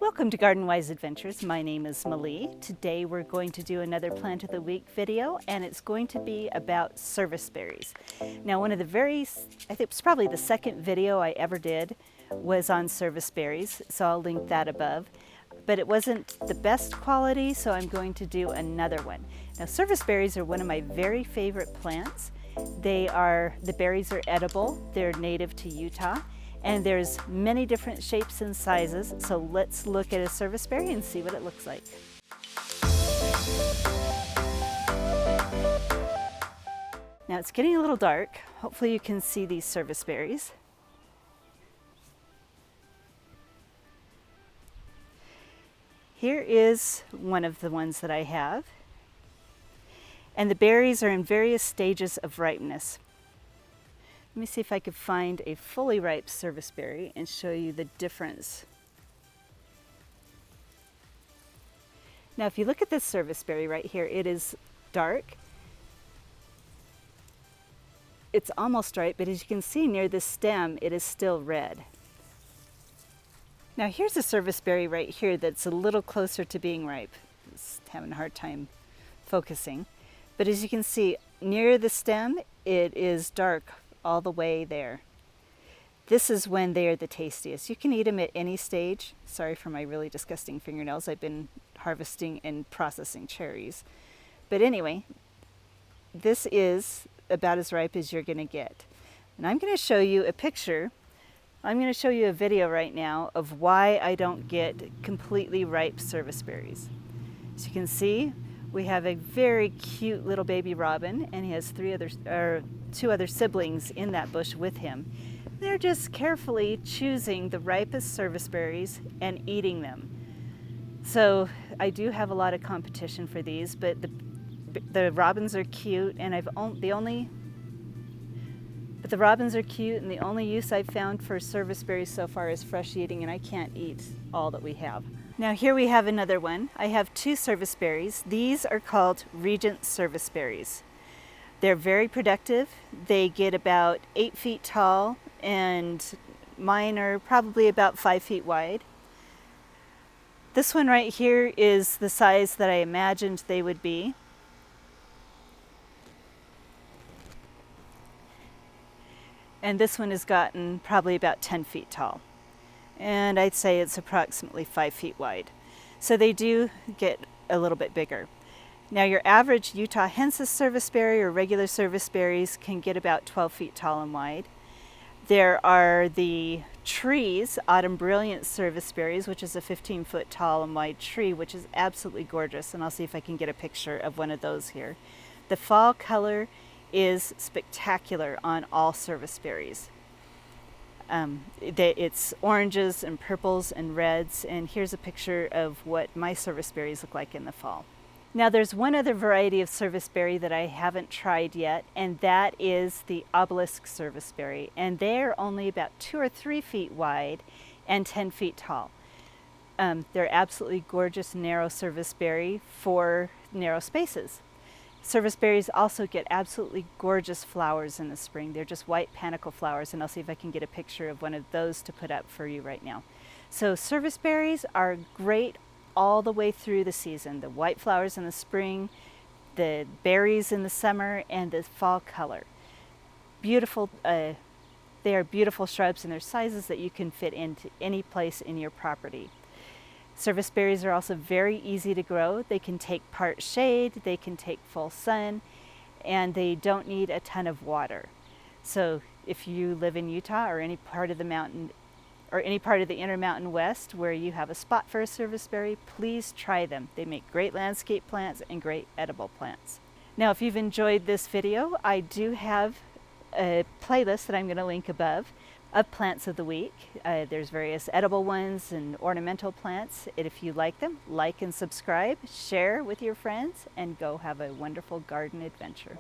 Welcome to Garden Wise Adventures. My name is Malie. Today we're going to do another Plant of the Week video, and it's going to be about serviceberries. Now, I think it's probably the second video I ever did was on serviceberries, so I'll link that above. But it wasn't the best quality, so I'm going to do another one. Now, serviceberries are one of my very favorite plants. The berries are edible. They're native to Utah. And there's many different shapes and sizes, so let's look at a serviceberry and see what it looks like. Now it's getting a little dark. Hopefully you can see these serviceberries. Here is one of the ones that I have. And the berries are in various stages of ripeness. Let me see if I could find a fully ripe serviceberry and show you the difference. Now, if you look at this serviceberry right here, it is dark. It's almost ripe, but as you can see near the stem, it is still red. Now, here's a serviceberry right here that's a little closer to being ripe. It's having a hard time focusing. But as you can see, near the stem, it is dark all the way there. This is when they are the tastiest. You can eat them at any stage. Sorry for my really disgusting fingernails. I've been harvesting and processing cherries. But anyway, this is about as ripe as you're going to get. And I'm going to show you a picture. I'm going to show you a video right now of why I don't get completely ripe serviceberries. As you can see, we have a very cute little baby robin, and he has two other siblings in that bush with him. They're just carefully choosing the ripest serviceberries and eating them. So I do have a lot of competition for these, but the robins are cute, and the robins are cute, and the only use I've found for serviceberries so far is fresh eating, and I can't eat all that we have. Now here we have another one. I have two serviceberries. These are called Regent serviceberries. They're very productive. They get about 8 feet tall, and mine are probably about 5 feet wide. This one right here is the size that I imagined they would be. And this one has gotten probably about 10 feet tall. And I'd say it's approximately 5 feet wide. So they do get a little bit bigger. Now your average Utah hensis serviceberry or regular serviceberries can get about 12 feet tall and wide. There are the trees, Autumn Brilliant serviceberries, which is a 15-foot tall and wide tree, which is absolutely gorgeous. And I'll see if I can get a picture of one of those here. The fall color is spectacular on all serviceberries. It's oranges and purples and reds, and here's a picture of what my serviceberries look like in the fall. Now there's one other variety of serviceberry that I haven't tried yet, and that is the obelisk serviceberry, and they're only about 2 or 3 feet wide and 10 feet tall. They're absolutely gorgeous narrow serviceberry for narrow spaces. Serviceberries also get absolutely gorgeous flowers in the spring. They're just white panicle flowers, and I'll see if I can get a picture of one of those to put up for you right now. So serviceberries are great all the way through the season. The white flowers in the spring, the berries in the summer, and the fall color. Beautiful. They are beautiful shrubs, and they're sizes that you can fit into any place in your property. Serviceberries are also very easy to grow. They can take part shade, they can take full sun, and they don't need a ton of water. So if you live in Utah or any part of the mountain or any part of the Intermountain West where you have a spot for a serviceberry, please try them. They make great landscape plants and great edible plants. Now, if you've enjoyed this video, I do have a playlist that I'm going to link above of plants of the week. There's various edible ones and ornamental plants. And if you like them, like and subscribe, share with your friends, and go have a wonderful garden adventure.